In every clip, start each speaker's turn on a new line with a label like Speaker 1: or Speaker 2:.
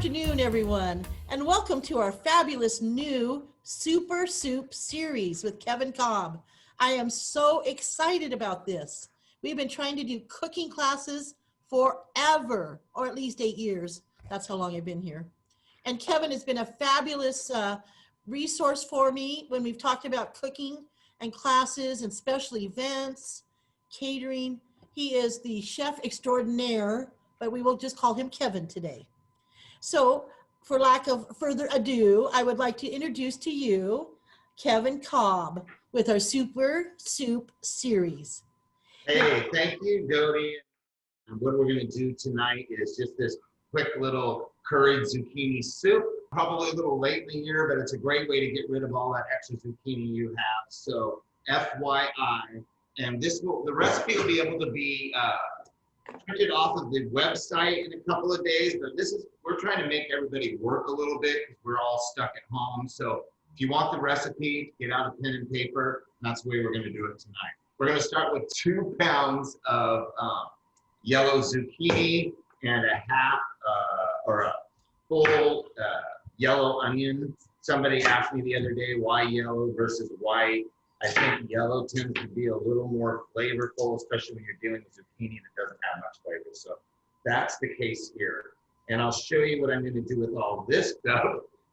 Speaker 1: afternoon, everyone, and welcome to our fabulous new Super Soup series with Kevin Cobb. I am so excited about this. We've been trying to do cooking classes forever, or at least 8 years. That's how long I've been here. And Kevin has been a fabulous resource for me when we've talked about cooking and classes and special events, catering. He is the chef extraordinaire, but we will just call him Kevin today. So for lack of further ado, I would like to introduce to you Kevin Cobb with our Super Soup series.
Speaker 2: Hey, thank you, Dodie. And what we're going to do tonight is just this quick little curried zucchini soup. Probably a little late in the year, but it's a great way to get rid of all that extra zucchini you have. So FYI, and the recipe will be able to be printed off of the website in a couple of days, but we're trying to make everybody work a little bit because we're all stuck at home. So if you want the recipe, get out a pen and paper. That's the way we're going to do it tonight. We're going to start with 2 pounds of yellow zucchini and a half or a full yellow onion. Somebody asked me the other day why yellow versus white. I think yellow tends to be a little more flavorful, especially when you're dealing with zucchini that doesn't have much flavor. So that's the case here. And I'll show you what I'm going to do with all this stuff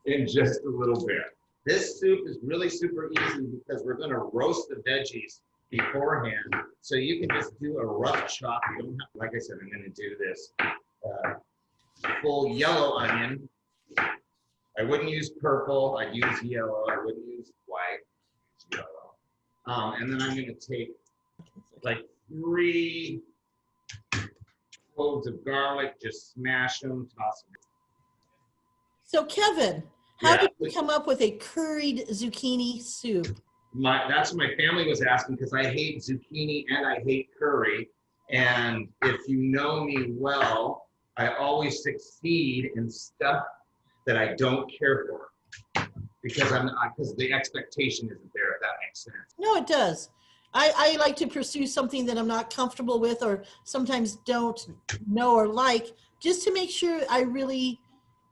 Speaker 2: in just a little bit. This soup is really super easy because we're going to roast the veggies beforehand. So you can just do a rough chop. You don't have, like I said, I'm going to do this full yellow onion. I wouldn't use purple. I'd use yellow. I wouldn't use white. I'd use yellow. And then I'm going to take like 3 cloves of garlic, just smash them, toss them.
Speaker 1: So Kevin, how did you come up with a curried zucchini soup?
Speaker 2: That's what my family was asking because I hate zucchini and I hate curry. And if you know me well, I always succeed in stuff that I don't care for. Because the expectation isn't there, if that makes sense.
Speaker 1: No, it does. I like to pursue something that I'm not comfortable with or sometimes don't know or like, just to make sure I really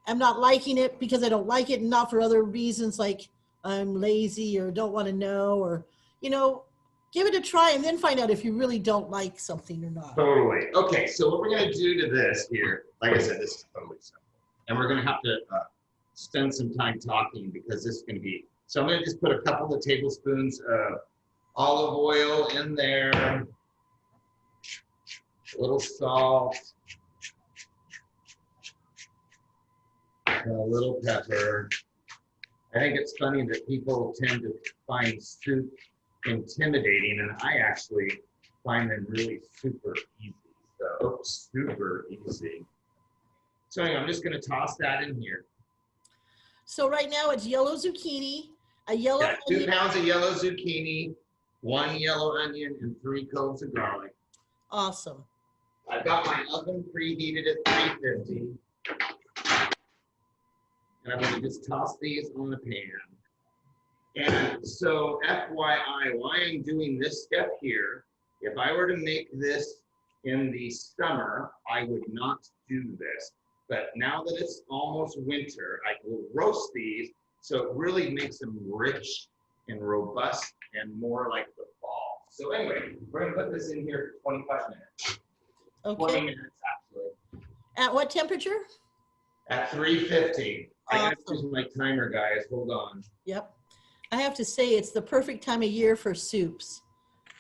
Speaker 1: am not liking it because I don't like it and not for other reasons like I'm lazy or don't want to know or, give it a try and then find out if you really don't like something or not.
Speaker 2: Totally. Okay, so what we're going to do to this here, like I said, this is totally simple. And we're going to have to spend some time talking because this is going to be, so I'm going to just put a couple of tablespoons of olive oil in there, a little salt, a little pepper. I think it's funny that people tend to find soup intimidating, and I actually find them really super easy. So, super easy. So anyway, I'm just going to toss that in here.
Speaker 1: So right now it's yellow zucchini, a yellow onion.
Speaker 2: 2 pounds of yellow zucchini, 1 yellow onion, and 3 cloves of garlic.
Speaker 1: Awesome.
Speaker 2: I've got my oven preheated at 350. And I'm going to just toss these on the pan. And so FYI, why I'm doing this step here, if I were to make this in the summer, I would not do this. But now that it's almost winter, I will roast these so it really makes them rich and robust and more like the fall. So anyway, we're going to put this in here for 25 minutes.
Speaker 1: Okay.
Speaker 2: 20 minutes actually.
Speaker 1: At what temperature?
Speaker 2: At 350.
Speaker 1: Awesome.
Speaker 2: I got to use my timer, guys. Hold on.
Speaker 1: Yep. I have to say it's the perfect time of year for soups.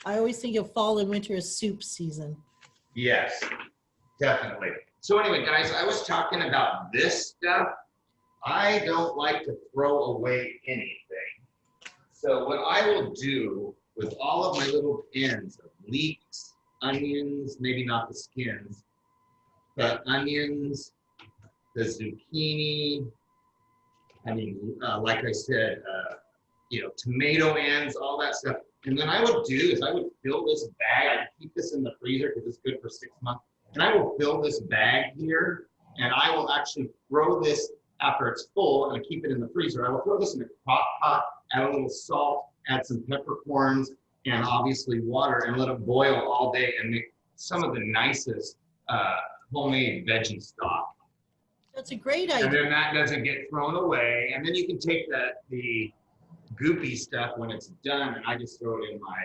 Speaker 1: I always think of fall and winter as soup season.
Speaker 2: Yes, definitely. So anyway, guys, I was talking about this stuff. I don't like to throw away anything. So what I will do with all of my little ends of leeks, onions, maybe not the skins, but onions, the zucchini, like I said, tomato ends, all that stuff. And then I would do is I would fill this bag. I'd keep this in the freezer because it's good for 6 months. And I will fill this bag here, and I will actually throw this after it's full, and I keep it in the freezer. I will throw this in a crock pot, add a little salt, add some peppercorns, and obviously water, and let it boil all day and make some of the nicest homemade veggie stock.
Speaker 1: That's a great
Speaker 2: And
Speaker 1: idea.
Speaker 2: then that doesn't get thrown away. And then you can take the goopy stuff when it's done, and I just throw it in my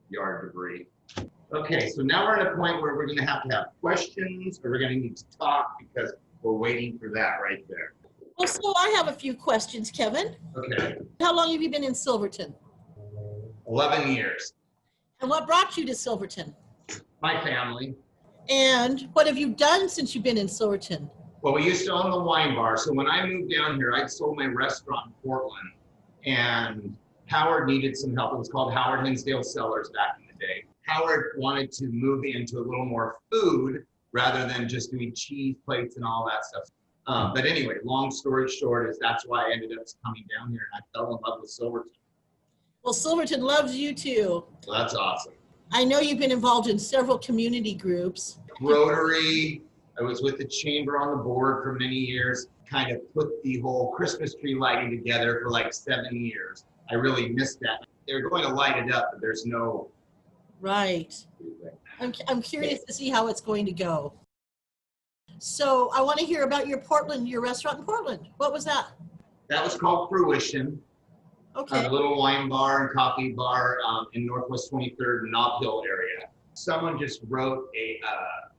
Speaker 2: yard debris. Okay, so now we're at a point where we're going to have questions, or we're going to need to talk because we're waiting for that right there.
Speaker 1: Well, so I have a few questions, Kevin.
Speaker 2: Okay,
Speaker 1: How long have you been in Silverton?
Speaker 2: 11 years.
Speaker 1: And what brought you to Silverton?
Speaker 2: My family.
Speaker 1: And what have you done since you've been in Silverton?
Speaker 2: Well, we used to own the wine bar. So when I moved down here, I sold my restaurant in Portland, and Howard needed some help. It was called Howard Hinsdale Cellars back in the day. Howard wanted to move into a little more food rather than just doing cheese plates and all that stuff. But anyway, long story short is that's why I ended up coming down here, and I fell in love with Silverton.
Speaker 1: Well, Silverton loves you too.
Speaker 2: So that's awesome.
Speaker 1: I know you've been involved in several community groups.
Speaker 2: Rotary, I was with the chamber on the board for many years, kind of put the whole Christmas tree lighting together for like 7 years. I really missed that. They're going to light it up, but there's no.
Speaker 1: Right. I'm curious to see how it's going to go. So I want to hear about your restaurant in Portland. What was that?
Speaker 2: That was called Fruition.
Speaker 1: Okay.
Speaker 2: A little wine bar and coffee bar in Northwest 23rd Nob Hill area. Someone just wrote a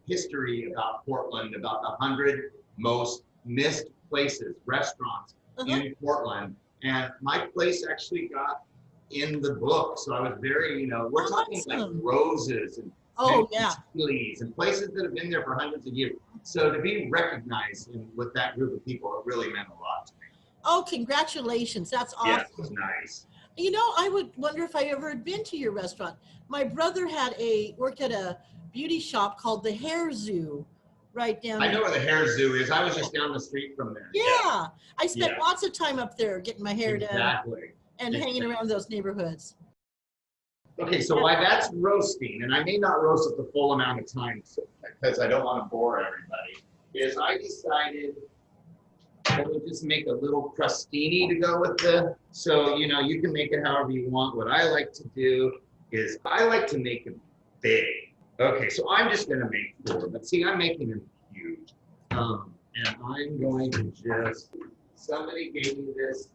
Speaker 2: history about Portland, about the 100 most missed places, restaurants in Portland. And my place actually got in the book. So I was very, we're talking like Roses and Chili's and places that have been there for hundreds of years. So to be recognized with that group of people, it really meant a lot to me.
Speaker 1: Oh, congratulations. That's awesome.
Speaker 2: Yeah, it was nice.
Speaker 1: I would wonder if I ever had been to your restaurant. My brother worked at a beauty shop called the Hair Zoo right down there.
Speaker 2: I know where the Hair Zoo is. I was just down the street from there.
Speaker 1: Yeah. I spent lots of time up there getting my hair done and hanging around those neighborhoods.
Speaker 2: Okay, so while that's roasting, and I may not roast it the full amount of time because I don't want to bore everybody, is I decided I would just make a little Prestini to go with so you can make it however you want. What I like to do is I like to make them big. Okay, so I'm just gonna make 4, but see, I'm making them huge. And I'm going to somebody gave me this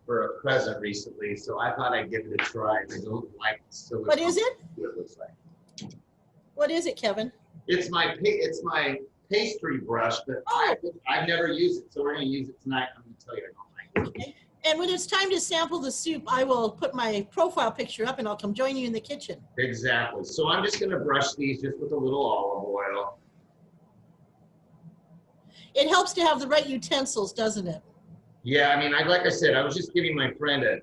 Speaker 2: for a present recently, so I thought I'd give it a try. I don't like silicone.
Speaker 1: What is it?
Speaker 2: What it looks like.
Speaker 1: What is it, Kevin?
Speaker 2: It's my pastry brush, but I've never used it, so we're going to use it tonight. I'm going to tell you I don't like it.
Speaker 1: Okay. And when it's time to sample the soup, I will put my profile picture up and I'll come join you in the kitchen.
Speaker 2: Exactly. So I'm just going to brush these just with a little olive oil.
Speaker 1: It helps to have the right utensils, doesn't it?
Speaker 2: Yeah, I mean, like I said, I was just giving my friend a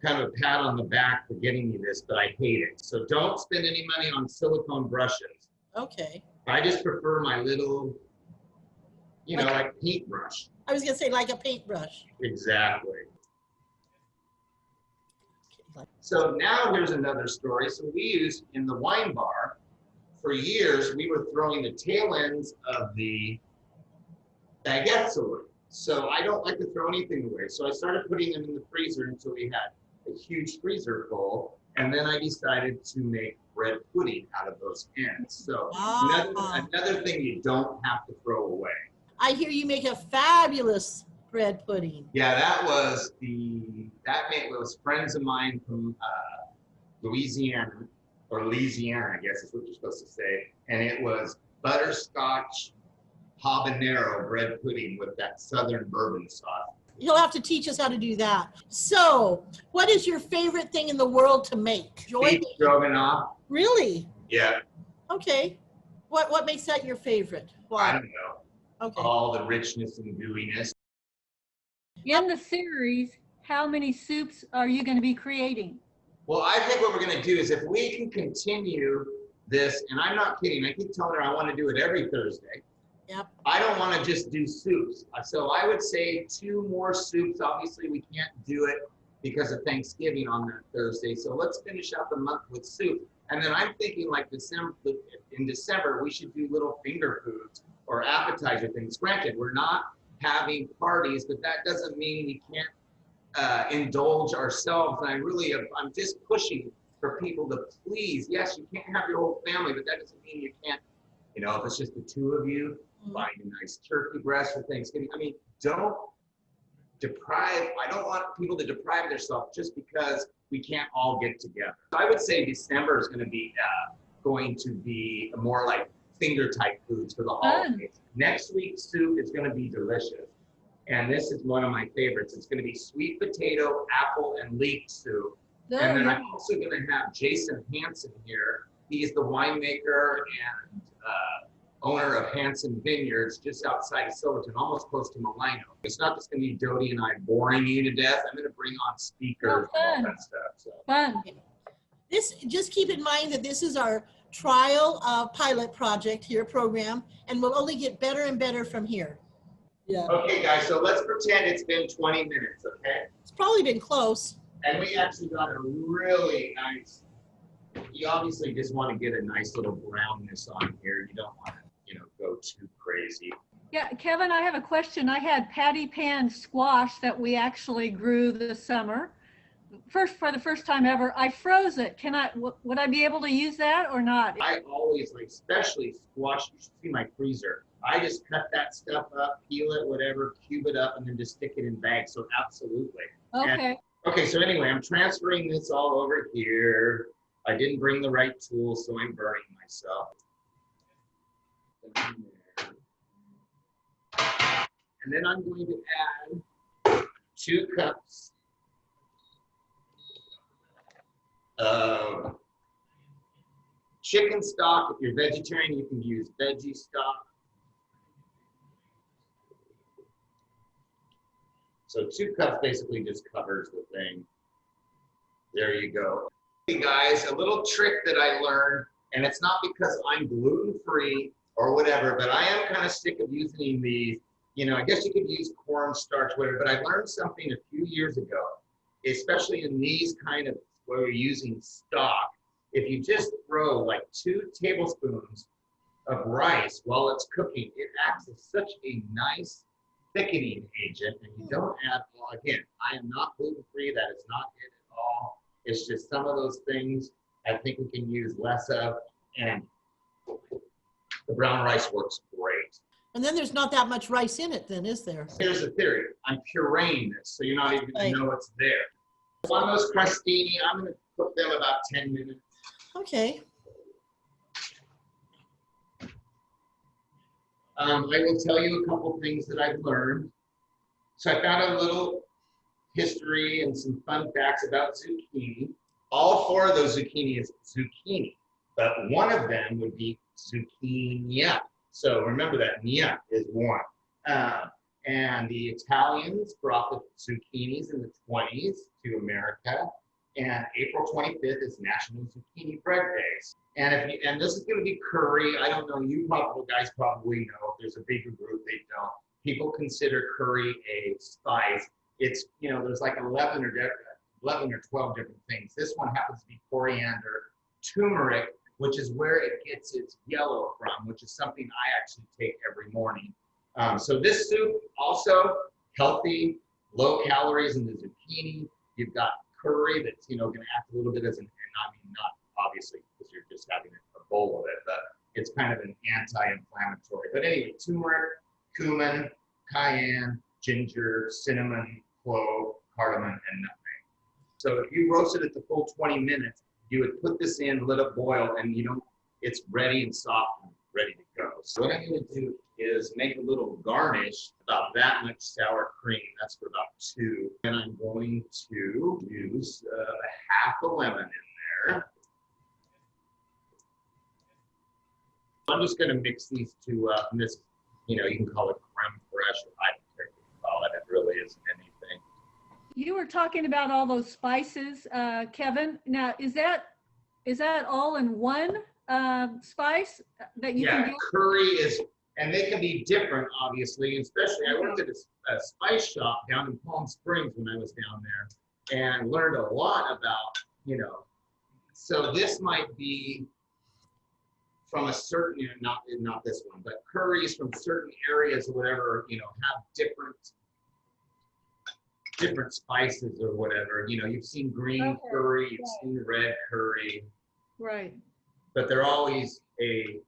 Speaker 2: kind of a pat on the back for getting me this, but I hate it. So don't spend any money on silicone brushes.
Speaker 1: Okay.
Speaker 2: I just prefer my little, like paintbrush.
Speaker 1: I was going to say like a paintbrush.
Speaker 2: Exactly. So now here's another story. So we used in the wine bar, for years, we were throwing the tail ends of the baguettes away. So I don't like to throw anything away. So I started putting them in the freezer until we had a huge freezer full. And then I decided to make bread pudding out of those ends. So another thing you don't have to throw away.
Speaker 1: I hear you make a fabulous bread pudding.
Speaker 2: Yeah, that was friends of mine from Louisiana, I guess is what you're supposed to say. And it was butterscotch habanero bread pudding with that southern bourbon sauce.
Speaker 1: You'll have to teach us how to do that. So, what is your favorite thing in the world to make?
Speaker 2: Beef stroganoff.
Speaker 1: Really?
Speaker 2: Yeah.
Speaker 1: Okay. What makes that your favorite? Why?
Speaker 2: I don't know.
Speaker 1: Okay.
Speaker 2: All the richness and gooiness.
Speaker 3: In the series, how many soups are you going to be creating?
Speaker 2: Well, I think what we're going to do is if we can continue this, and I'm not kidding, I keep telling her I want to do it every Thursday.
Speaker 1: Yep.
Speaker 2: I don't want to just do soups. So I would say 2 more soups. Obviously, we can't do it because of Thanksgiving on that Thursday. So let's finish out the month with soup. And then I'm thinking like in December, we should do little finger foods or appetizer things. Granted, we're not having parties, but that doesn't mean we can't indulge ourselves. And I'm just pushing for people to please. Yes, you can't have your whole family, but that doesn't mean you can't You know, if it's just the two of you, find a nice turkey breast for Thanksgiving. I mean, don't deprive, I don't want people to deprive themselves just because we can't all get together. I would say December is going to be more like finger type foods for the holidays. Next week's soup is going to be delicious. And this is one of my favorites. It's going to be sweet potato, apple, and leek soup. And then I'm also going to have Jason Hansen here. He's the winemaker and owner of Hansen Vineyards just outside of Silverton, almost close to Milano. It's not just going to be Dodie and I boring you to death. I'm going to bring on speakers and all that stuff. So.
Speaker 3: Fun.
Speaker 1: Just keep in mind that this is our trial pilot project here program, and we'll only get better and better from here. Yeah.
Speaker 2: Okay, guys, so let's pretend it's been 20 minutes, okay?
Speaker 1: It's probably been close.
Speaker 2: And we actually got a really nice, you obviously just want to get a nice little brownness on here. You don't want to, go too crazy.
Speaker 3: Yeah, Kevin, I have a question. I had patty pan squash that we actually grew this summer. For the first time ever. I froze it. Would I be able to use that or not?
Speaker 2: I always, especially squash, you should see my freezer. I just cut that stuff up, peel it, whatever, cube it up, and then just stick it in bags. So absolutely.
Speaker 3: Okay.
Speaker 2: Okay, so anyway, I'm transferring this all over here. I didn't bring the right tool, so I'm burning myself. And then I'm going to add 2 cups of chicken stock. If you're vegetarian, you can use veggie stock. So 2 cups basically just covers the thing. There you go. Hey guys, a little trick that I learned, and it's not because I'm gluten-free or whatever, but I am kind of sick of using these, I guess you could use cornstarch, whatever, but I learned something a few years ago, especially in these kind of, where you're using stock. If you just throw like 2 tablespoons of rice while it's cooking, it acts as such a nice thickening agent, and you don't add, well, again, I am not gluten-free, that is not it at all. It's just some of those things I think we can use less of, and the brown rice works great.
Speaker 1: And then there's not that much rice in it then, is there?
Speaker 2: Here's the theory. I'm pureeing this, so you're not even going to know it's there. On those Prestini, I'm going to cook them about 10 minutes.
Speaker 1: Okay.
Speaker 2: I will tell you a couple things that I've learned. So I found a little history and some fun facts about zucchini. All 4 of those zucchini is zucchini, but one of them would be zucchini. So remember that nia is one. And the Italians brought the zucchinis in the 20s to America. And April 25th is National Zucchini Bread Days. And this is going to be curry. I don't know, you guys probably know. If there's a bigger group, they don't. People consider curry a spice. It's, there's like 11 or 12 different things. This one happens to be coriander, turmeric, which is where it gets its yellow from, which is something I actually take every morning. So this soup also healthy, low calories in the zucchini. You've got curry that's going to act a little bit as not obviously because you're just having a bowl of it, but it's kind of an anti-inflammatory. But anyway, turmeric, cumin, cayenne, ginger, cinnamon, clove, cardamom, and nutmeg. So if you roasted it the full 20 minutes, you would put this in, let it boil, and it's ready and soft and ready to go. So what I'm going to do is make a little garnish, about that much sour cream. That's for about 2. And I'm going to use half a lemon in there. I'm just going to mix these 2 up. And this, you can call it creme fraiche. I don't care what you call it. It really isn't anything.
Speaker 3: You were talking about all those spices, Kevin. Now, is that all in one spice that you can do?
Speaker 2: Curry is, and they can be different, obviously. Especially, I worked at a spice shop down in Palm Springs when I was down there, and learned a lot about, So this might be from a certain, not this one, but curries from certain areas or whatever, have different spices or whatever. You've seen green curry, you've seen red curry.
Speaker 3: Right.
Speaker 2: but they're always a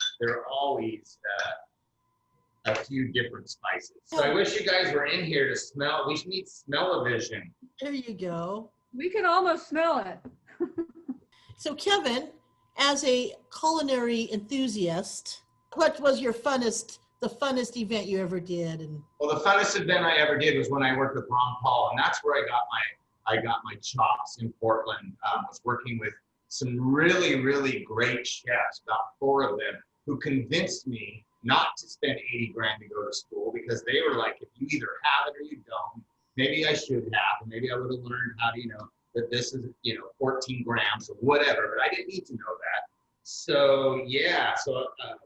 Speaker 2: few different spices. So I wish you guys were in here to smell. We need smell-o-vision.
Speaker 1: There you go.
Speaker 3: We can almost smell it.
Speaker 1: So Kevin, as a culinary enthusiast, what was your the funnest event you ever did? And
Speaker 2: Well, the funnest event I ever did was when I worked with Ron Paul, and that's where I got my chops in Portland. I was working with some really, really great chefs, about 4 of them, who convinced me not to spend 80 grand to go to school, because they were like, if you either have it or you don't. Maybe I should have, and maybe I would have learned how to, that this is, 14 grams or whatever, but I didn't need to know that. So yeah,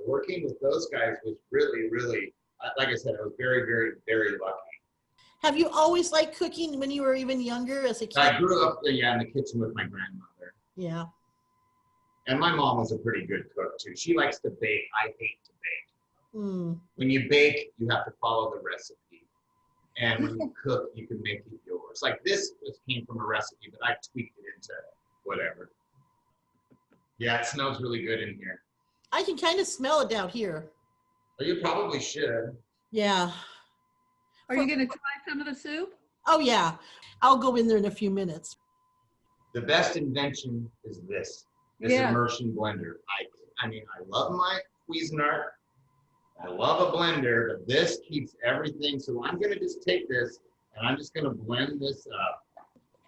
Speaker 2: working with those guys was really, really, like I said, I was very, very, very lucky.
Speaker 1: have you always liked cooking when you were even younger as a kid?
Speaker 2: I grew up, in the kitchen with my grandmother.
Speaker 1: Yeah.
Speaker 2: And my mom was a pretty good cook too. She likes to bake. I hate to bake.
Speaker 1: Mm.
Speaker 2: When you bake, you have to follow the recipe. And when you cook, you can make it yours. Like this came from a recipe, but I tweaked it into whatever. Yeah, it smells really good in here.
Speaker 1: I can kind of smell it down here.
Speaker 2: Well, you probably should.
Speaker 1: Yeah.
Speaker 3: Are you going to try some of the soup?
Speaker 1: Oh yeah. I'll go in there in a few minutes.
Speaker 2: The best invention is this immersion blender. I mean, I love my Cuisinart. I love a blender, but this keeps everything. So I'm gonna just take this and I'm just gonna blend this up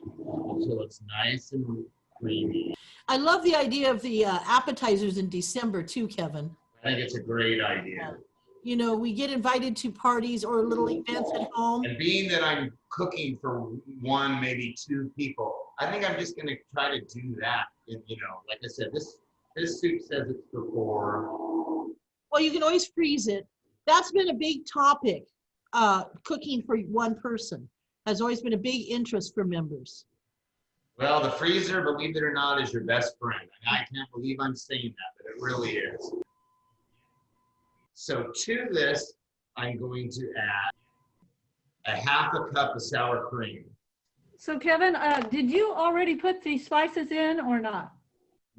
Speaker 2: until it's nice and creamy.
Speaker 1: I love the idea of the appetizers in December too, Kevin.
Speaker 2: I think it's a great idea.
Speaker 1: We get invited to parties or little events at home.
Speaker 2: And being that I'm cooking for 1, maybe 2 people, I think I'm just gonna try to do that. And, like I said, this soup says it's for 4.
Speaker 1: Well, you can always freeze it. That's been a big topic. Cooking for 1 person has always been a big interest for members.
Speaker 2: Well, the freezer, believe it or not, is your best friend. And I can't believe I'm saying that, but it really is. So to this, I'm going to add a 1/2 cup of sour cream.
Speaker 3: So Kevin, did you already put the spices in or not?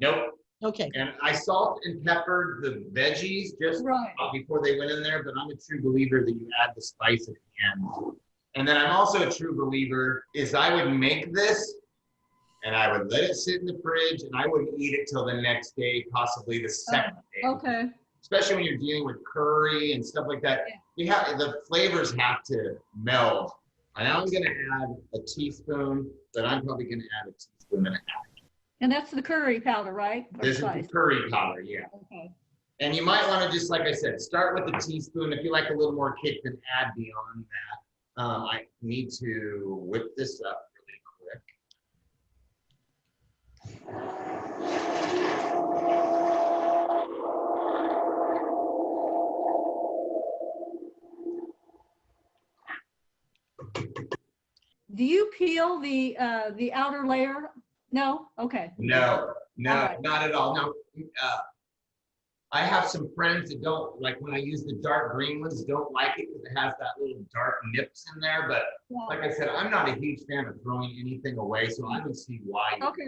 Speaker 2: Nope.
Speaker 1: Okay.
Speaker 2: And I salt and peppered the veggies just
Speaker 3: Right.
Speaker 2: before they went in there, but I'm a true believer that you add the spice at the end. And then I'm also a true believer is I would make this and I would let it sit in the fridge and I wouldn't eat it till the next day, possibly the second day.
Speaker 3: Okay.
Speaker 2: Especially when you're dealing with curry and stuff like that. The flavors have to meld. And I'm gonna add a teaspoon, but I'm probably gonna add a teaspoon and a half.
Speaker 3: And that's the curry powder, right? Or
Speaker 2: This is
Speaker 3: spice?
Speaker 2: the curry powder, yeah.
Speaker 3: Okay.
Speaker 2: And you might want to just, like I said, start with a teaspoon. If you like a little more kick, then add beyond that. I need to whip this up really quick.
Speaker 3: Do you peel the outer layer? No? Okay.
Speaker 2: No,
Speaker 3: right.
Speaker 2: not at all. No, I have some friends that don't like when I use the dark green ones. Don't like it because it has that little dark nips in there. But like I said, I'm not a huge fan of throwing anything away, so I don't see why.
Speaker 3: Okay.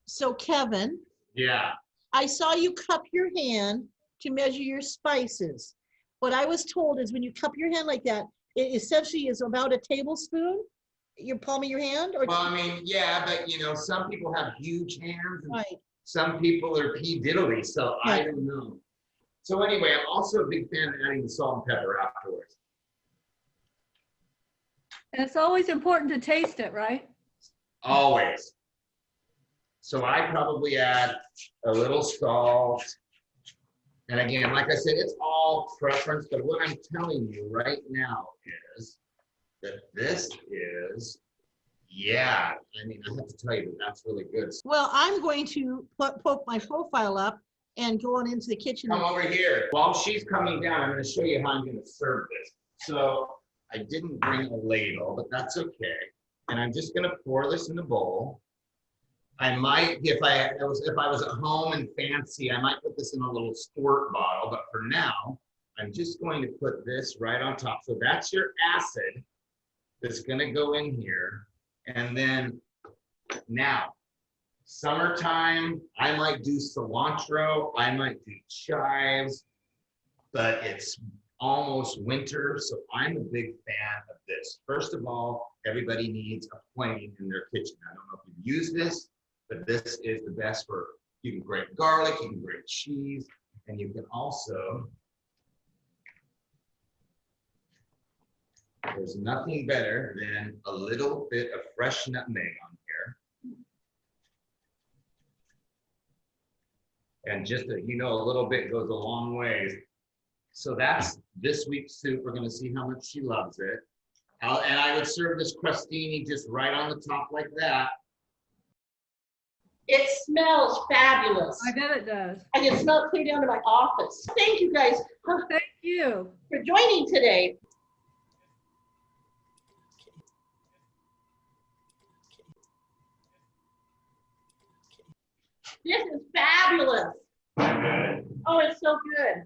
Speaker 1: So Kevin,
Speaker 2: Yeah.
Speaker 1: I saw you cup your hand to measure your spices. What I was told is when you cup your hand like that, it essentially is about a tablespoon. Your palm of your hand, or
Speaker 2: Well, I mean, yeah, but some people have huge hands, and
Speaker 1: right?
Speaker 2: some people are pea diddly, so I don't know. So anyway, I'm also a big fan of adding the salt and pepper afterwards.
Speaker 3: And it's always important to taste it, right?
Speaker 2: Always. So I probably add a little salt. And again, like I said, it's all preference, but what I'm telling you right now is that this is, I mean, I have to tell you that that's really good.
Speaker 1: Well, I'm going to put my profile up and go on into the kitchen.
Speaker 2: Come over here. While she's coming down, I'm going to show you how I'm going to serve this. So I didn't bring a ladle, but that's okay. And I'm just going to pour this in the bowl. I might, if I was at home and fancy, I might put this in a little squirt bottle. But for now, I'm just going to put this right on top. So that's your acid that's going to go in here. And then now, Summertime, I might do cilantro, I might do chives, but it's almost winter, so I'm a big fan of this. First of all, everybody needs a plane in their kitchen. I don't know if you've used this, but this is the best for, you can grate garlic, you can grate cheese, and you can also, there's nothing better than a little bit of fresh nutmeg on here. And just, a little bit goes a long ways. So that's this week's soup. We're gonna see how much she loves it. And I would serve this Prestini just right on the top like that.
Speaker 1: It smells fabulous.
Speaker 3: I bet it does.
Speaker 1: I can smell it clear down to my office. Thank you guys
Speaker 3: Thank you.
Speaker 1: for joining today. This is fabulous. Oh, it's so good.